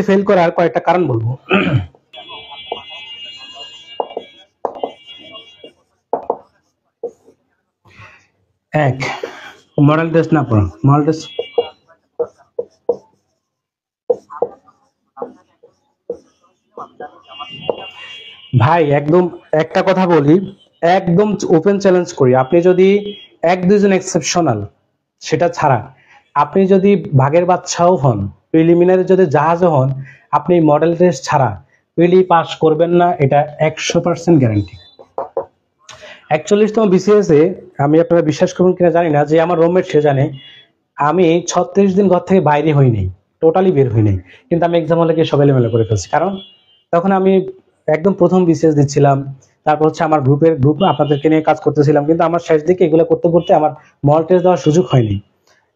Fail করার কয়েকটা কারণ বলবো। এক, মডেল টেস্ট না পড়া। মডেল টেস্ট ভাই একদম একটা কথা বলি, একদম ওপেন চ্যালেঞ্জ করি, আপনি যদি এক দুইজন এক্সেপশনাল সেটা ছাড়া আপনি যদি বাঘের বাচ্চাও হন, প্রিলিমিনারি যদি জাহাজও হন, আপনি মডেল টেস্ট ছাড়া প্রিলি পাস করবেন না, এটা 100% গ্যারান্টি। 41তম বিসিএস এ আমি, আপনারা বিশ্বাস করুন কিনা জানি না, যে আমার রুমমেট সে জানে আমি 36 দিন ঘর থেকে বাইরে হই নাই, টোটালি বের হই নাই, কিন্তু আমি এক্সাম হলে গিয়ে সব এলোমেলো করে ফেলছি। কারণ তখন আমি একদম প্রথম বিসিএস দিচ্ছিলাম, তারপর হচ্ছে আমার গ্রুপ আপনাদেরকে নিয়ে কাজ করতেছিলাম, কিন্তু আমার শেষ দিকে এগুলো করতে করতে আমার মল টেস্ট দেওয়ার সুযোগ হয়নি।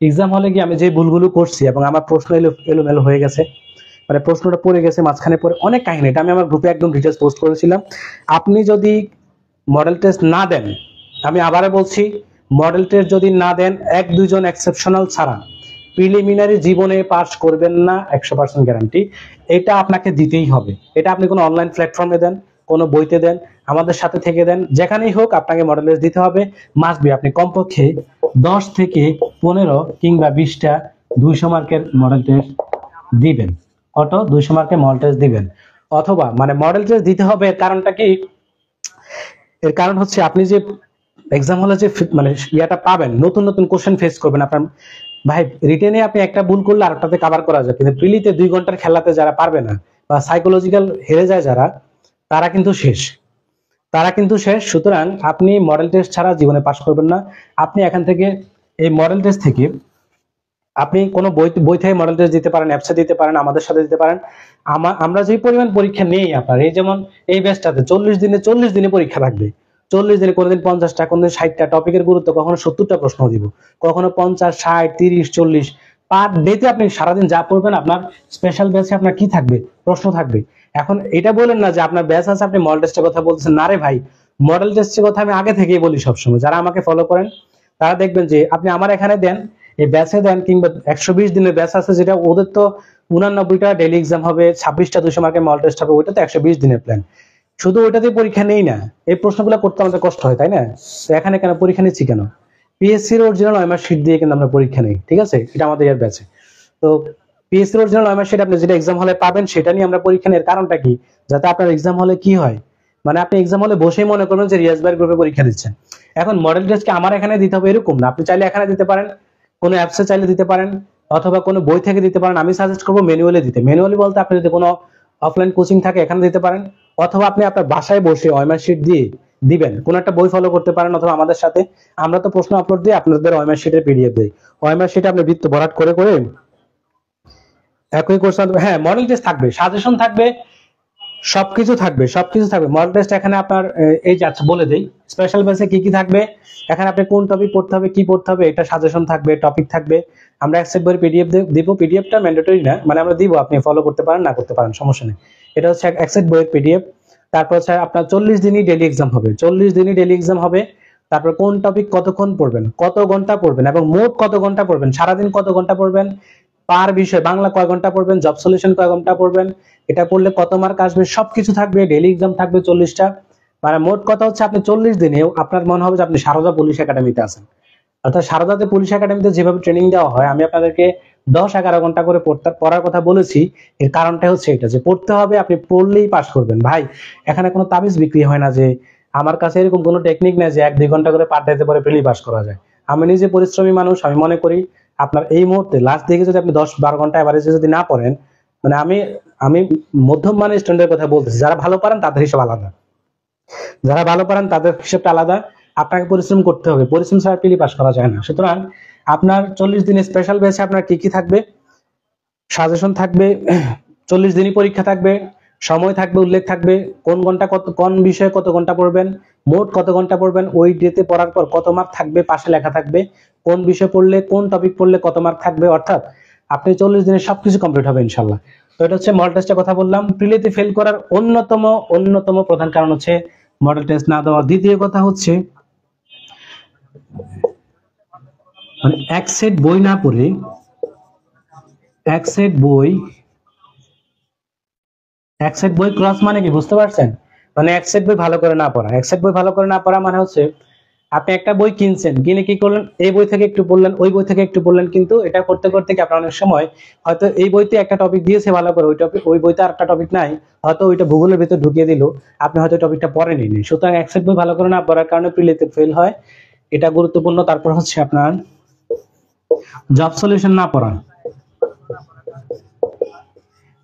এক্সাম হলে গিয়ে আমি যে ভুলগুলো করছি এবং আমার প্রশ্ন এলোমেলো হয়ে গেছে, মানে প্রশ্নটা পড়ে গেছে মাঝখানে, পড়ে অনেক কাহিনী, এটা আমি আমার গ্রুপে একদম ডিটেলস পোস্ট করেছিলাম। আপনি যদি মডেল টেস্ট না দেন, আমি আবারও বলছি, মডেল টেস্ট যদি না দেন, এক দুইজন এক্সেপশনাল ছাড়া প্রিলিমিনারি জীবনে পাস করবেন না, 100% গ্যারান্টি। এটা আপনাকে দিতেই হবে। এটা আপনি কোনো অনলাইন প্ল্যাটফর্মে দেন, কোনো বইতে দেন, আমাদের সাথে থেকে দেন, যেখানেই হোক আপনাকে মডেল টেস্ট দিতে হবে, মাস্ট বি। আপনি কমপক্ষে 10 থেকে 15 কিংবা 20টা 200 মার্কের মডেল টেস্ট দিবেন। 200 মার্কের মডেল টেস্ট দিবেন, অথবা মানে মডেল টেস্ট দিতে হবে। এর কারণটা কি? এর কারণ হচ্ছে আপনি যে এক্সাম হলে যে মানে ইয়াটা পাবেন, নতুন নতুন কোশ্চেন ফেস করবেন আপনার। ভাই রিটেনে আপনি একটা ভুল করলে আরেকটাতে কভার করা যায়, কিন্তু প্রিলিতে 2 ঘন্টার খেলাতে যারা পারবে না বা সাইকোলজিক্যাল হেরে যায় যারা, তারা কিন্তু শেষ, তারা কিন্তু শেষ। সুতরাং আপনি মডেল টেস্ট ছাড়া জীবনে পাস করবেন না। আপনি এখান থেকে এই মডেল টেস্ট থেকে আপনি কোনো বই থেকে মডেল টেস্ট দিতে পারেন, অ্যাপসে দিতে পারেন, আমাদের সাথে দিতে পারেন। আমরা যে পরিমাণ পরীক্ষা নেই আপনার, এই যেমন এই ব্যাচটাতে 40 দিনে পরীক্ষা থাকবে। 40 দিনে কোনোদিন 50টা, কোনোদিন 60টা, টপিকের গুরুত্ব কখনো 70টা প্রশ্ন দিব, কখনো 50, 60, 30, 40 পার ডেতে আপনি সারাদিন যা পড়বেন, আপনার স্পেশাল ব্যাচে আপনার কি থাকবে? প্রশ্ন থাকবে। এখন এটা বলেন না যে আপনার ব্যাচ আছে, আপনি মডেল টেস্টের কথা বলতেছেন না। রে ভাই, মডেল টেস্টের কথা আমি আগে থেকেই বলি সবসময়, যারা আমাকে ফলো করেন তারা দেখবেন যে আপনি আমার এখানে দেন, এই ব্যাচে দেন, কিংবা 120 দিনের ব্যাচ আছে, যেটা ওদের তো 89টা ডেইলি এক্সাম হবে, 26টা 200 মার্কের মডেল টেস্ট হবে, ওইটা তো 120 দিনের প্ল্যান। শুধু ওইটাতে পরীক্ষা নেই না, এই প্রশ্নগুলো করতে আমাদের কষ্ট হয়, তাই না? তো এখানে কেন পরীক্ষা নিচ্ছি কেন? পিএসসির অরিজিনাল ওএমআর শিট দিয়ে কিন্তু আমরা পরীক্ষা নেই, ঠিক আছে? এটা আমাদের ইয়ার ব্যাচে। তো পিএসসির অরিজিনাল ওএমআর শিট আপনি যেটা এক্সাম হলে পাবেন, সেটা নিয়ে আমরা পরীক্ষা নেই। কারণটা কি? যাতে আপনার এক্সাম হলে কি হয়, মানে আপনি এক্সাম হলে বসেই মনে করবেন যে রিয়াজ ভাইয়ের গ্রুপে পরীক্ষা দিচ্ছেন। এখন মডেল টেস্টকে আমার এখানে দিতে হবে এরকম না, আপনি চাইলে এখানে দিতে পারেন, কোনো অ্যাপসে চাইলে দিতে পারেন, অথবা কোনো বই থেকে দিতে পারেন। আমি সাজেস্ট করবো ম্যানুয়ালি দিতে। ম্যানুয়ালি বলতে আপনি যদি কোনো অফলাইন কোচিং থাকে এখানে দিতে পারেন, অথবা আপনি আপনার বাসায় বসে ওএমআর শিট দিয়ে দিবেন, কোন একটা বই ফলো করতে পারেন, অথবা আমাদের সাথে। আমরা তো প্রশ্ন আপলোড দিই, আপনাদের ওএমআর শিটের পিডিএফ দেই। ওএমআর শিটে আপনি বৃত্ত ভরাট করে করে একই কোর্স। হ্যাঁ, মডেল টেস্ট থাকবে, সাজেশন থাকবে, সবকিছু থাকবে, সবকিছু থাকবে। মডেল টেস্ট এখানে আপনার এই যে, আচ্ছা বলে দেই স্পেশাল ব্যাচে কি কি থাকবে। এখানে আপনি কোন টপিক পড়তে হবে, কি পড়তে হবে, এটা সাজেশন থাকবে, টপিক থাকবে। আমরা একসেট বইয়ের পিডিএফ দিব, পিডিএফটা ম্যান্ডেটরি না, মানে আমরা দিব, আপনি ফলো করতে পারেন, না করতে পারেন, সমস্যা নেই। এটা হচ্ছে একসেট বইয়ের পিডিএফ। তারপর হচ্ছে আপনার 40 দিনই ডেইলি এক্সাম হবে, 40 দিনই ডেইলি এক্সাম হবে। তারপর কোন টপিক কতক্ষণ পড়বেন, কত ঘন্টা পড়বেন, এবং মোট কত ঘন্টা পড়বেন, সারাদিন কত ঘন্টা পড়বেন, পার বিষয় বাংলা কয় ঘন্টা পড়বেন, জব সলিউশন কয় ঘন্টা পড়বেন, এটা পড়লে কত মার্ক আসবে, সবকিছু থাকবে। ডেইলি এক্সাম থাকবে 40টা। মানে মোট কথা হচ্ছে আপনি 40 দিনেও আপনার মনে হবে যে আপনি সারদা পুলিশ একাডেমিতে আছেন। অর্থাৎ সারদাতে পুলিশ একাডেমিতে যেভাবে ট্রেনিং দেওয়া হয়, আমি আপনাদেরকে 10-11 ঘন্টা করে পড়ার কথা বলেছি। এর কারণটা হচ্ছে এটা, যে পড়তে হবে, আপনি পড়লেই পাস করবেন। ভাই এখানে কোনো তাবিজ বিক্রি হয় না, যে আমার কাছে এরকম কোনো টেকনিক নেই যে 1-2 ঘন্টা করে পার ডেতে পরে প্রিলি পাস করা যায়। আমি নিজে পরিশ্রমী মানুষ, আমি মনে করি আপনার এই মুহূর্তে লাস্ট দিকে যদি আপনি 10-12 ঘন্টা এভারেজে যদি না পড়েন, মানে আমি আমি মধ্যম মানের স্টুডেন্টের কথা বলতেছি, যারা ভালো পারেন তাদের হিসাব আলাদা, যারা ভালো পারেন তাদের হিসাবটা আলাদা। আপনাকে পরিশ্রম করতে হবে, পরিশ্রম ছাড়া প্রিলি পাস করা যায় না। সুতরাং আপনার 40 দিনের স্পেশাল ব্যাচে আপনার কি কি থাকবে? সাজেশন থাকবে, 40 দিনই পরীক্ষা থাকবে, সময় থাকবে, উল্লেখ থাকবে, কোন ঘন্টা কত, কোন বিষয়ে কত ঘন্টা পড়বেন, মোট কত ঘন্টা পড়বেন, ওই ডেতে পড়ার পর কত মার্ক থাকবে, পাশে লেখা থাকবে কোন বিষয় পড়লে, কোন টপিক পড়লে কত মার্ক থাকবে। অর্থাৎ আপনি 40 দিনে সবকিছু কমপ্লিট হবে ইনশাল্লাহ। তো এটা হচ্ছে মডেল টেস্টের কথা বললাম। প্রিলিতে ফেল করার অন্যতম প্রধান কারণ হচ্ছে মডেল টেস্ট না দেওয়া। দ্বিতীয় কথা হচ্ছে মানে এক সেট বই না পড়ে, এক সেট বই এক সেট বই ক্রস মানে কি বুঝতে পারছেন? মানে এক সেট বই ভালো করে না পড়া। এক সেট বই ভালো করে না পড়া মানে হচ্ছে আপনি একটা বই কিনছেন, কিনে কি করলেন, এই বই থেকে একটু পড়লেন, ওই বই থেকে একটু পড়লেন, কিন্তু এটা করতে করতে কি আপনার অনেক সময় হয়তো এই বইতে একটা টপিক দিয়েছে ভালো করে, ওই টপিক ওই বইতে আর একটা টপিক নাই, হয়তো ওইটা ভূগোলের ভিতর ঢুকিয়ে দিল, আপনি হয়তো টপিকটা পড়েনি। সুতরাং এক সেট বই ভালো করে না পড়ার কারণে প্রিলিতে ফেল হয়, এটা গুরুত্বপূর্ণ। তারপর হচ্ছে আপনার জব সলিউশন না পড়া।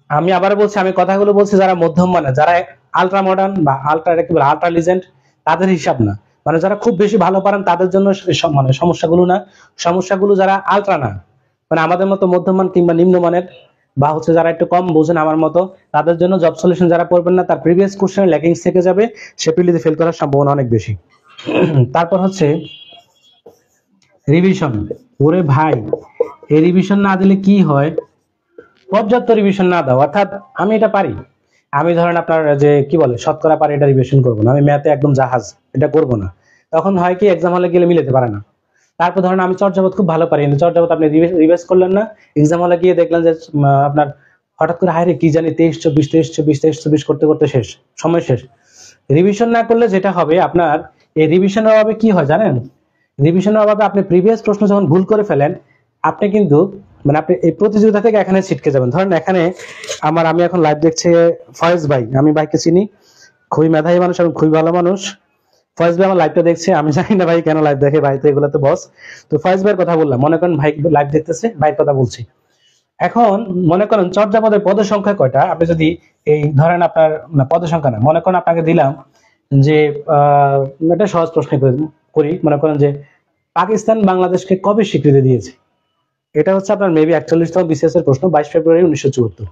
আমি আবার বলছি, আমি কথাগুলো বলছি যারা মধ্যম মানে, যারা আলট্রা মডার্ন বা আলট্রা কি বলে আলট্রা লিজেন্ড, তাদের হিসাব না। মানে যারা খুব বেশি ভালো পারেন তাদের জন্য মানে সমস্যাগুলো না, সমস্যাগুলো যারা আলট্রা না, মানে আমাদের মতো মধ্যমান কিংবা নিম্নমানের, বা হচ্ছে যারা একটু কম বোঝেন আমার মতো, তাদের জন্য জব সলিউশন যারা পড়বেন না, তার প্রিভিয়াস কোশ্চেন ল্যাকিংস থেকে যাবে, সে পিলিতে ফেল করার সম্ভাবনা অনেক বেশি। তারপর হচ্ছে রিভিশন। ওরে ভাই, এই রিভিশন না দিলে কি হয়, পর্যাপ্ত রিভিশন না দাও, অর্থাৎ আমি এটা পারি, আমি ধরেন আপনার যে কি বলে শতকরা পারি, এটা রিভিশন করবো না, আমি ম্যাথে একদম জাহাজ, এটা করব না, তখন হয় কি এক্সাম হলে গেলে মিলাতে পারে না। তারপর ধরেন আমি চর্যাপদ খুব ভালো পারি, কিন্তু চর্যাপদ আপনি রিভাইজ করলেন না, এক্সাম হলে গিয়ে দেখলেন যে আপনার হঠাৎ করে হায় রে কি জানি 23-24 23-24 23-24 করতে করতে শেষ, সময় শেষ। রিভিশন না করলে যেটা হবে আপনার, এই রিভিশনের অভাবে কি হয় জানেন, রিভিশনের অভাবে আপনি প্রিভিয়াস প্রশ্ন যখন ভুল করে ফেলেন, আপনি কিন্তু মানে আপনি এই প্রতিযোগিতা থেকে এখানে ছিটকে যাবেন। ধরেন এখানে আমি এখন লাইভ দেখছি ফয়েজ ভাই, আমি ভাইকে চিনি, খুবই মেধাবী মানুষ এবং খুবই ভালো মানুষ। ফয়েজ ভাই আমার লাইভটা দেখছে, আমি জানি না ভাই কেন লাইভ দেখে, ভাই তো এগুলো তো বস। তো ফয়েজ ভাইয়ের কথা বললাম, মনে করেন ভাই লাইভ দেখতেছে, ভাইয়ের কথা বলছি। এখন মনে করেন চর্যাপদের পদ সংখ্যা কয়টা, আপনি যদি এই ধরেন আপনার না পদ সংখ্যা না, মনে করেন আপনাকে দিলাম যে একটা সহজ প্রশ্ন করি, মনে করেন যে পাকিস্তান বাংলাদেশকে কবে স্বীকৃতি দিয়েছে, এটা হচ্ছে আপনার মেবি 41তম বিসিএস এর প্রশ্ন, 22 ফেব্রুয়ারি 1974।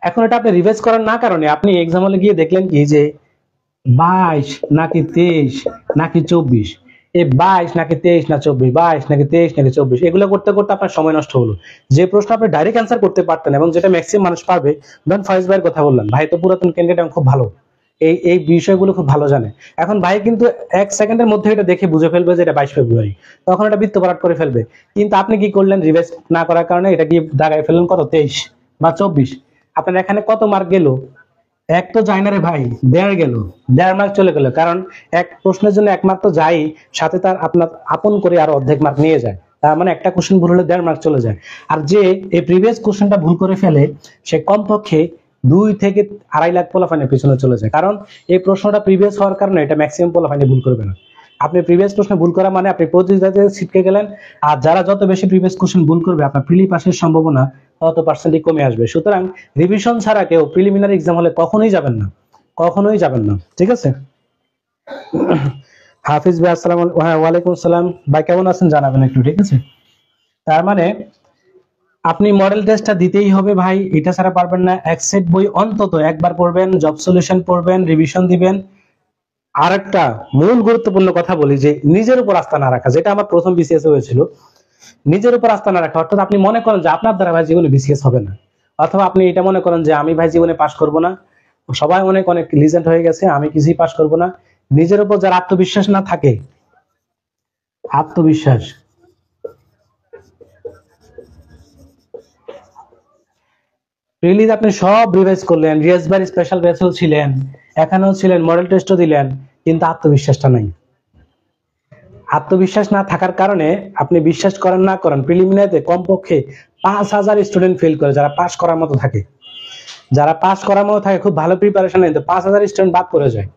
এখন এটা আপনি রিভাইজ করার না কারণে আপনি এক্সাম হলে গিয়ে দেখলেন কি যে 22 নাকি 23 নাকি 24, এই 22 নাকি 23 না 24, 22 নাকি 23 নাকি 24, এগুলো করতে করতে আপনার সময় নষ্ট হলো। যে প্রশ্ন আপনি ডাইরেক্ট অ্যান্সার করতে পারতেন এবং যেটা ম্যাক্সিমাম মানুষ পারবে, ধরেন ফয়েজ ভাইয়ের কথা বললাম, ভাই তো পুরাতন ক্যান্ডিডেট এবং খুব ভালো, এই এই বিষয়গুলো খুব ভালো জানে। এখন ভাই কিন্তু 1 সেকেন্ডের মধ্যে এটা দেখে বুঝে ফেলবে যে এটা 22 ফেব্রুয়ারি, তখন এটা বৃত্ত পারাট করে ফেলবে। কিন্তু আপনি কি করলেন, রিভাইজ না করার কারণে এটা কি দাগায় ফেললেন কত 23 বা 24, আপনার এখানে কত মার্ক গেল, এক তো যায় না রে ভাই, 1.5 গেল, 1.5 মার্ক চলে গেল, কারণ এক প্রশ্নের জন্য 1 মার্ক তো যাই, সাথে তার আপনার আপন করে আরো অর্ধেক মার্ক নিয়ে যায়, তার মানে একটা কোশ্চেন ভুল হলে 1.5 মার্ক চলে যায়। আর যে এই প্রিভিয়াস কোশ্চেনটা ভুল করে ফেলে, সে কমপক্ষে 2 থেকে 2.5 লাখ পোলাপাইনের পিছনে চলে যায়, কারণ এই প্রশ্নটা প্রিভিয়াস হওয়ার কারণে এটা ম্যাক্সিমাম পোলাপাইনে ভুল করবে না। আপনি প্রিভিয়াস প্রশ্ন ভুল করা মানে আপনি প্রতিযোগিতাতে ছিটকে গেলেন, আর যারা যত বেশি প্রিভিয়াস কোশ্চেন ভুল করবে আপনার প্রিলি পাসের সম্ভাবনা তত পার্সেন্টই কমে আসবে। সুতরাং রিভিশন ছাড়া কেউ প্রিলিমিনারি এক্সাম হলে কখনোই যাবেন না, কখনোই যাবেন না, ঠিক আছে? হাফিজ ভাই আসসালাম, হ্যাঁ ওয়ালাইকুম আসসালাম ভাই, কেমন আছেন জানাবেন একটু, ঠিক আছে? তার মানে আপনি মডেল টেস্টটা দিতেই হবে ভাই, এটা ছাড়া পারবেন না। এক সেট বই অন্তত একবার পড়বেন, জব সলিউশন পড়বেন, রিভিশন দিবেন। আর একটা মূল গুরুত্বপূর্ণ কথা বলি, যে নিজের উপর আস্থা না রাখা, যেটা আমার প্রথম বিসিএস হয়েছিল, নিজের উপর আস্থা না রাখা, অর্থাৎ আপনি মনে করেন যে আপনার দ্বারা ভাই জীবনে বিসিএস হবে না, অথবা আপনি এটা মনে করেন যে আমি ভাই জীবনে পাশ করব না, সবাই অনেক অনেক লিজেন্ড হয়ে গেছে, আমি কিছুই পাশ করব না। নিজের উপর যার আত্মবিশ্বাস না থাকে, আত্মবিশ্বাস, রিলিজ আপনি সব রিভাইজ করলেন, রিয়াজ ভাই স্পেশাল ব্যাচেও ছিলেন, এখানেও ছিলেন, মডেল টেস্টও দিলেন, কিন্তু আত্মবিশ্বাসটা নাই। আত্মবিশ্বাস না থাকার কারণে আপনি বিশ্বাস করেন না করেন, প্রিলিমিনারিতে কমপক্ষে 5,000 স্টুডেন্ট ফেল করে, যারা পাস করার মতো থাকে, যারা পাস করার মতো থাকে, খুব ভালো প্রিপারেশন নিতে 5,000 স্টুডেন্ট বাদ পড়ে যায়।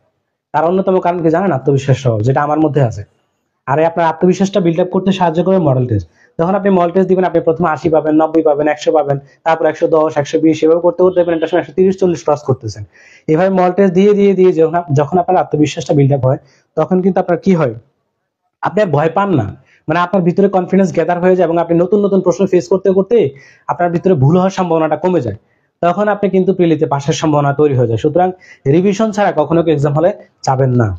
তার অন্যতম কারণ কি জানেন, আত্মবিশ্বাস সহ, যেটা আমার মধ্যে আছে। আর আপনার আত্মবিশ্বাসটা বিল্ড আপ করতে সাহায্য করে মডেল টেস্ট। যখন আপনি মডেল টেস্ট দিবেন, আপনি প্রথমে 80 পাবেন, 90 পাবেন, 100 পাবেন, তারপর 110, 120, এভাবে করতে করতে দেখবেন একটা সময় 130-40 ক্রস করতেছেন। এভাবে মডেল টেস্ট দিয়ে দিয়ে দিয়ে যখন আপনার আত্মবিশ্বাসটা বিল্ড আপ হয়, তখন কিন্তু আপনার কি হয়, আপনি আর ভয় পান না, মানে আপনার ভিতরে কনফিডেন্স গ্যাদার হয়ে যায়, এবং আপনি নতুন নতুন প্রশ্ন ফেস করতে করতে আপনার ভিতরে ভুল হওয়ার সম্ভাবনাটা কমে যায়, তখন আপনি কিন্তু প্রিলিতে পাশের সম্ভাবনা তৈরি হয়ে যায়। সুতরাং রিভিশন ছাড়া কখনো এক্সাম হলে যাবেন না।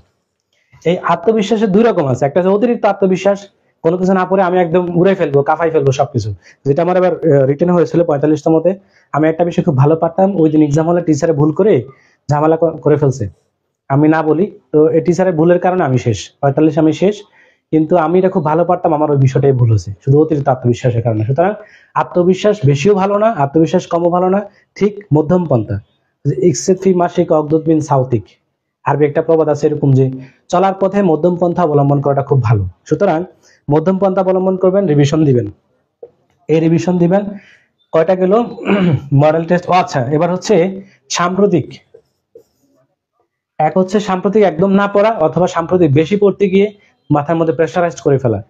এই আত্মবিশ্বাসের 2 রকম আছে, একটা হচ্ছে অতিরিক্ত আত্মবিশ্বাস, কোনো কিছু না পড়ে আমি একদম উড়ে ফেলবো, কাফাই ফেলবো সবকিছু, যেটা আমার এবার রিটেন হয়েছিল 45তমতে। আমি একটা বিষয় খুব ভালো পারতাম, ওই দিন এক্সাম হলে টিচারে ভুল করে ঝামেলা করে ফেলছে, আমি না বলি তো, এই টিচারের ভুলের কারণে আমি শেষ, 45 আমি শেষ, কিন্তু আমি এটা খুব ভালো পারতাম, আমার ওই বিষয়টাই ভুল হয়েছে শুধু অতিরিক্ত আত্মবিশ্বাসের কারণে। সুতরাং আত্মবিশ্বাস বেশিও ভালো না, আত্মবিশ্বাস কমও ভালো না, ঠিক মধ্যম পন্থা। ইকসেফি মাসিক অগদুত বিন সাউতিক, আরবি একটা প্রবাদ আছে এরকম যে চলার পথে মধ্যম পন্থা অবলম্বন করাটা খুব ভালো। সুতরাং মধ্যম পন্থা অবলম্বন করবেন, রিভিশন দিবেন। এই রিভিশন দিবেন কয়টা গেল? Model test. আচ্ছা, এবার হচ্ছে সাম্প্রতিক। এক হচ্ছে সাম্প্রতিক একদম না পড়া, অথবা সাম্প্রতিক বেশি পড়তে গিয়ে মাথার মধ্যে প্রেশারাইজড করে ফেলা।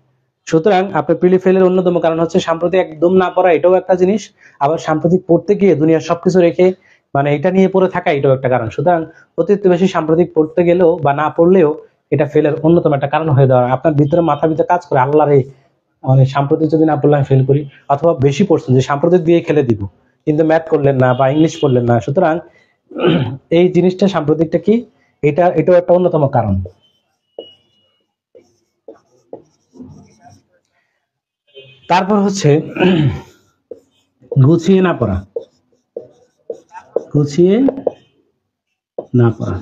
সুতরাং আপনার প্রিলি ফেলের অন্যতম কারণ হচ্ছে সাম্প্রতিক একদম না পড়া, এটাও একটা জিনিস। আবার সাম্প্রতিক পড়তে গিয়ে দুনিয়ার সবকিছু রেখে মানে এটা নিয়ে পড়ে থাকা, এটাও একটা কারণ। সুতরাং অতিরিক্ত বেশি সাম্প্রতিক পড়তে গেলেও বা না পড়লেও এটা ফেলের অন্যতম একটা কারণ হয়ে দেওয়া। আপনার ভিতরে মাথার ভিতরে কাজ করে, আল্লাহ রে মানে সাম্প্রতিক যদি না পড়লে আমি ফেল করি, অথবা বেশি পড়ছেন যে সাম্প্রতিক দিয়ে খেলে দিব, কিন্তু ম্যাথ করলেন না বা ইংলিশ পড়লেন না। সুতরাং এই জিনিসটা সাম্প্রতিকটা কি, এটাও একটা অন্যতম কারণ। তারপর হচ্ছে গুছিয়ে না পড়া, গুছিয়ে না পড়া।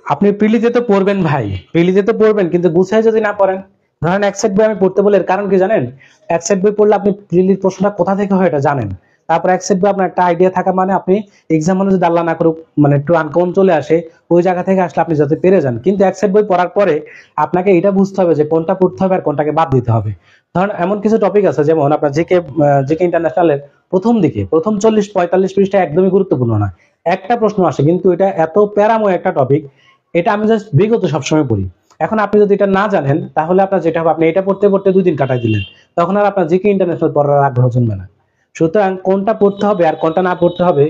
আপনি প্রিলিতে তো পড়বেন ভাই, প্রিলিতে তো পড়বেন, কিন্তু গুছিয়ে যদি না পড়েন, ধরেন এক সেট বই আমি পড়তে বলে, এর কারণ কি জানেন? এক সেট বই পড়লে আপনি প্রিলির প্রশ্নটা কোথা থেকে হয় এটা জানেন। তারপর এক সেট বই আপনার একটা আইডিয়া থাকা মানে আপনি এক্সাম হলে যদি আল্লাহ না করুক মানে একটু আনকমন চলে আসে, ওই জায়গা থেকে আসলে আপনি যাতে পেরে যান। কিন্তু এক সেট বই পড়ার পরে আপনাকে এটা বুঝতে হবে যে কোনটা পড়তে হবে আর কোনটাকে বাদ দিতে হবে। ধরেন এমন কিছু টপিক আছে, যেমন আপনার জিকে ইন্টারন্যাশনালের প্রথম দিকে প্রথম 40-45 পৃষ্ঠা একদমই গুরুত্বপূর্ণ না, একটা প্রশ্ন আসে, কিন্তু এটা এত প্যারাময় একটা টপিক, এটা আমি জাস্ট বিগত সবসময় পড়ি। এখন আপনি যদি এটা না জানেন, তাহলে আপনার যেটা হবে, আপনি এটা পড়তে পড়তে 2 দিন কাটাই দিলেন, তখন আর আপনার জিকে ইন্টারন্যাশনাল পড়ার আগ্রহ জন্মে না। সুতরাং কোনটা পড়তে হবে আর কোনটা না পড়তে হবে,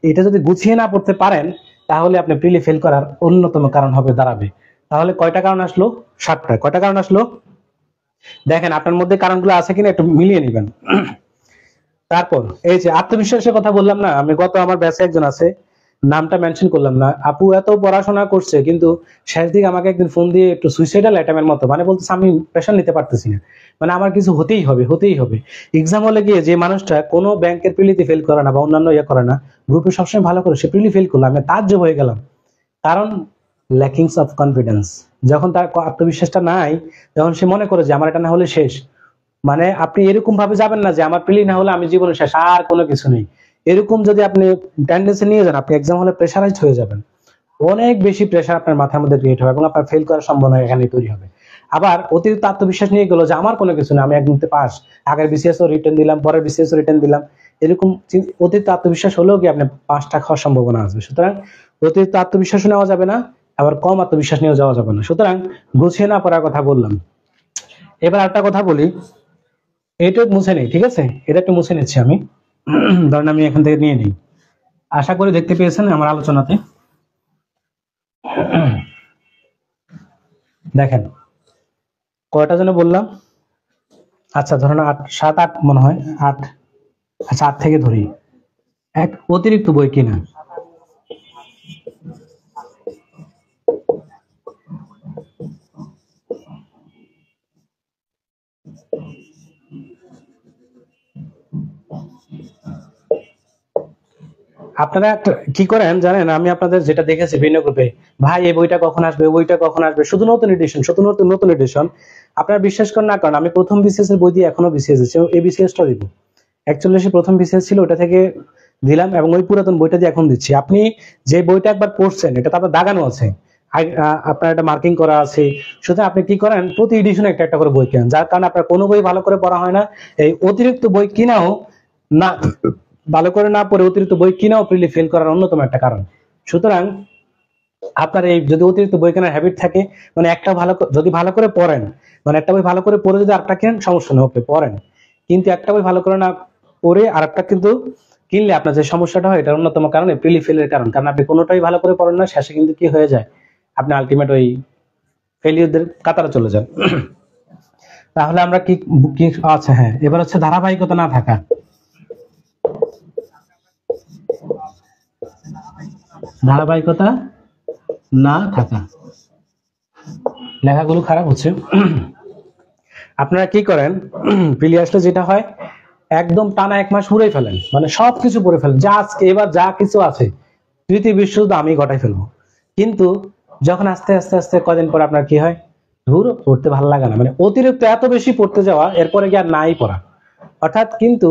এটা যদি গুছিয়ে না পড়তে পারেন, তাহলে আপনি প্রিলি ফেল করার অন্যতম কারণ হবে দাঁড়াবে। তাহলে কয়টা কারণ আসলো? 7টা। কয়টা কারণ আসলো? দেখেন আপনার মধ্যে কারণগুলো আছে কিনা একটু মিলিয়ে নেবেন। তারপর এই যে আত্মবিশ্বাসের কথা বললাম না, আমি গত আমার ব্যাচে একজন আছে, নামটা মেনশন করলাম না, আপু এত পড়াশোনা করছে কিন্তু শেষ দিকে আমাকে একদিন ফোন দিয়ে একটু সুইসাইডাল অ্যাটেম্পের মতো, মানে বলতেছে আমি প্রেশার নিতে পারতেছি না, মানে আমার কিছু হতেই হবে হতেই হবে। এক্সাম হলে গিয়ে যে মানুষটা কোনো ব্যাংকের প্রিলিতে ফেল করে না বা অন্যান্য ইয়ে করে না, গ্রুপে সবসময় ভালো করে, সে প্রিলি ফেল করলো, আমি তাজ্জব হয়ে গেলাম। কারণ ল্যাকিংস অফ কনফিডেন্স। যখন তার আত্মবিশ্বাসটা নাই, যখন সে মনে করে যে আমার এটা না হলে শেষ, মানে আপনি এরকম ভাবে যাবেন না যে আমার প্রিলি না হলে আমি জীবনে শেষ, আর কোনো কিছু নেই। এরকম যদি আপনি টেন্ডেন্সি নিয়ে যান, আপনি এক্সাম হলে প্রেশারাইজড হয়ে যাবেন, অনেক বেশি প্রেশার আপনার মাথার মধ্যে ক্রিয়েট হবে এবং আপনার ফেল করার সম্ভাবনা এখানে তৈরি হবে। আবার অতিরিক্ত আত্মবিশ্বাস নিয়ে গেলো যে আমার কোনো কিছু না, আমি একদমতে পাস, আগের বিসিএস ও রিটার্ন দিলাম, পরের বিসিএস ও রিটার্ন দিলাম, এরকম অতিরিক্ত আত্মবিশ্বাস হলেও কি আপনি 5টা খাওয়ার সম্ভাবনা আছে। সুতরাং অতিরিক্ত আত্মবিশ্বাস নেওয়া যাবে না, আবার কম আত্মবিশ্বাস নিয়েও যাওয়া যাবে না। সুতরাং গুছিয়ে না পড়ার কথা বললাম। এবার একটা কথা বলি, এটা মুছে নেই, ঠিক আছে? এটা একটু মুছে নিচ্ছি আমি। ধরেন আমি এখান থেকে নিয়ে নিই। আশা করি দেখতে পেয়েছেন আমার আলোচনাতে। দেখেন কয়টা যেন বললাম, আচ্ছা ধরেন 7-8 মনে হয় 8, আচ্ছা 8 থেকে ধরি। এক, অতিরিক্ত বই কিনা। আপনারা কি করেন জানেন, আমি আপনাদের যেটা দেখেছি ভিন্ন গ্রুপে, ভাই এই বইটা কখন আসবে, ওই বইটা কখন আসবে, শুধু নতুন এডিশন, শুধু নতুন নতুন এডিশন। আপনারা বিশ্বাস করেন না করেন, আমি প্রথম বিসিএস এর বই দিয়ে এখনো বিসিএস দিচ্ছি, এই বিসিএসটা দিব। 41 প্রথম বিসিএস ছিল, ওটা থেকে দিলাম এবং ওই পুরাতন বইটা দিয়ে এখন দিচ্ছি। আপনি যে বইটা একবার পড়ছেন, এটা তো আপনার দাগানো আছে, আপনার একটা মার্কিং করা আছে। সুতরাং আপনি কি করেন, প্রতি এডিশনে একটা একটা করে বই কেনেন, যার কারণে আপনার কোনো বই ভালো করে পড়া হয় না। এই অতিরিক্ত বই কিনাও না, ভালো করে না পড়ে অতিরিক্ত বই কিনাও প্রিলি ফেল করার অন্যতম একটা কারণ। সুতরাং আপনার এই যদি অতিরিক্ত বই কেনার হ্যাবিট থাকে, মানে একটা যদি ভালো করে পড়েন, মানে একটা বই ভালো করে পড়ে যদি আরেকটা কেনেন সমস্যা নেই, ওকে পড়েন, কিন্তু একটা বই ভালো করে না পড়ে আরেকটা কিন্তু কিনলে আপনার যে সমস্যাটা হয়, এটার অন্যতম কারণ প্রিলি ফেলের কারণ। কারণ আপনি কোনোটাই ভালো করে পড়েন না, শেষে কিন্তু কি হয়ে যায়, আপনি আলটিমেট ওই ফেলিওরদের কাতারে চলে যান। তাহলে আমরা কি কি আচ্ছা হ্যাঁ, এবার হচ্ছে ধারাবাহিকতা না থাকা। ধারাবাহিকতা না থাকা, লেখাগুলো খারাপ হচ্ছে। আপনারা কি করেন, প্রিলি আসলে যেটা হয়, একদম টানা 1 মাস পুরাই ফেলেন, মানে সবকিছু পড়ে ফেলেন, যা আজকে এবার যা কিছু আছে তৃতীয় বিশ্বযুদ্ধ আমি ঘটাই ফেলবো। কিন্তু যখন আস্তে আস্তে আস্তে কদিন পর আপনার কি হয়, ধুর পড়তে ভালো লাগে না, মানে অতিরিক্ত এত বেশি পড়তে যাওয়া, এরপরে কি আর নাই পড়া। অর্থাৎ কিন্তু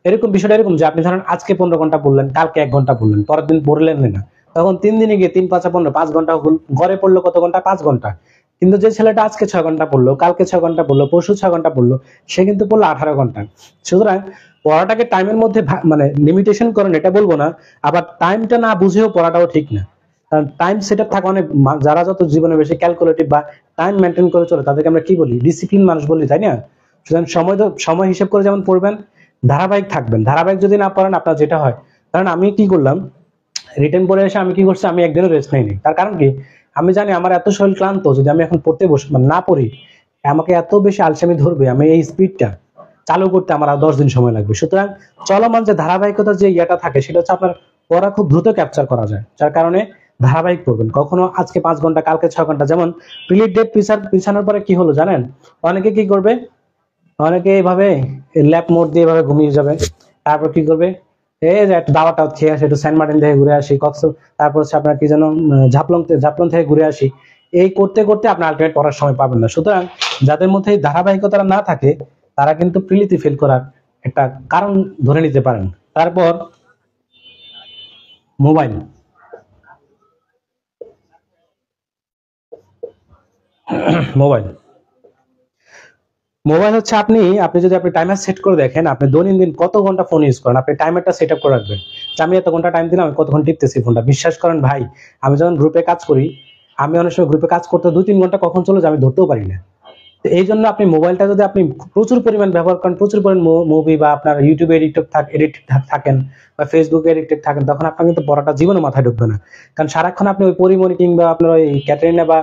এরকম বিষয়টা এরকম যে আপনি ধরেন আজকে 15 ঘন্টা পড়লেন, কালকে 1 ঘন্টা পড়লেন, পরের দিন পড়লেন না, তখন 3 দিনে গিয়ে 3 5 15 5 ঘন্টা গড়ে পড়লো কত ঘন্টা? 5 ঘন্টা। কিন্তু যে ছেলেটা আজকে 6 ঘন্টা পড়লো, কালকে 6 ঘন্টা পড়লো, পরশু 6 ঘন্টা পড়লো, সে কিন্তু পড়লো 18 ঘন্টা। সুতরাং পড়াটাকে টাইমের মধ্যে মানে লিমিটেশন করেন এটা বলবো না, আবার টাইমটা না বুঝেও পড়াটাও ঠিক না। কারণ টাইম সেট আপ থাকে অনেক, যারা যত জীবনে বেশি ক্যালকুলেটিভ বা টাইম মেনটেন করে চলে তাদেরকে আমরা কি বলি? ডিসিপ্লিন মানুষ বলি, তাই না? সুতরাং সময় হিসেব করে যেমন পড়বেন, ধারাবাহিক থাকবেন। ধারাবাহিক যদি না পড়েন আপনার যেটা হয়, কারণ আমি কি করলাম, রিটেন পড়ে এসে আমি কি করছি, আমি একদিনও রেস্ট নেইনি। তার কারণ কি, আমি জানি আমার এত শরীর ক্লান্ত, যদি আমি এখন পড়তে বসে মানে না পড়ি, আমাকে এত বেশি আলসেমি ধরবে, আমি এই স্পিডটা চালু করতে আমার আর 10 দিন সময় লাগবে। সুতরাং চলমান যে ধারাবাহিকতার যে ইয়েটা থাকে, সেটা হচ্ছে আপনার পড়া খুব দ্রুত ক্যাপচার করা যায়, যার কারণে ধারাবাহিক পড়বেন। কখনো আজকে 5 ঘন্টা, কালকে 6 ঘন্টা। যেমন প্রিলিড ডেট পিছানোর পরে কি হলো জানেন? অনেকে কি করবে, অনেকে এইভাবে ল্যাপ মোড দিয়ে এভাবে ঘুমিয়ে যাবে। তারপর কি করবে, এই যে একটু দাওয়াটা খেয়ে আসে, একটু সেন্ট মার্টিন থেকে ঘুরে আসি, তারপর হচ্ছে আপনার কি যেন ঝাপলং থেকে ঘুরে আসি। এই করতে করতে আপনার আলটিমেট পড়ার সময় পাবেন না। সুতরাং যাদের মধ্যে এই ধারাবাহিকতা না থাকে, তারা কিন্তু প্রিলিতে ফেল করার একটা কারণ ধরে নিতে পারেন। তারপর মোবাইল, মোবাইল মোবাইল হচ্ছে আপনি আপনি যদি আপনি টাইমার সেট করে দেখেন, আপনি দৈনন্দিন কত ঘন্টা ফোন ইউজ করেন, আপনি টাইমারটা সেট আপ করে রাখবেন যে আমি এত ঘন্টা টাইম দিলাম, আমি কতক্ষণ টিপতেছি ফোনটা। বিশ্বাস করেন ভাই, আমি যখন গ্রুপে কাজ করি, আমি অনেক সময় গ্রুপে কাজ করতে 2 3 ঘন্টা কখন চলে যায় আমি ধরতেও পারি না। তো এই জন্য আপনি মোবাইলটা যদি আপনি প্রচুর পরিমাণ ব্যবহার করেন, প্রচুর পরিমাণ মুভি বা আপনার ইউটিউবে এডিক্টেড থাকেন বা ফেসবুকে এডিক্টেড থাকেন, তখন আপনার কিন্তু পড়াটা জীবনে মাথায় ঢুকবে না। কারণ সারাক্ষণ আপনি ওই পরিমণি কিংবা আপনার ওই ক্যাটরিনা বা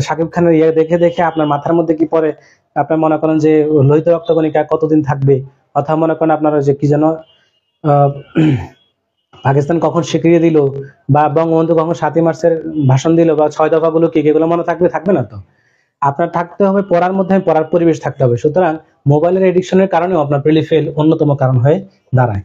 শাকিব খানের ইয়ে দেখে দেখে আপনার মাথার মধ্যে কি পড়ে, আপনার মনে করেন যে লোহিত রক্তকণিকা কতদিন থাকবে, অথবা মনে করেন আপনার ওই যে কি যেন আহ, পাকিস্তান কখন স্বীকৃতি দিল, বা বঙ্গবন্ধু কখন 7ই মার্চের ভাষণ দিল, বা 6 দফাগুলো কি, এগুলো মনে থাকবে? থাকবে না তো। আপনার থাকতে হবে পড়ার মধ্যে, পড়ার পরিবেশ থাকতে হবে। সুতরাং মোবাইলের এডিকশনের কারণেও আপনার প্রিলি ফেল অন্যতম কারণ হয়ে দাঁড়ায়।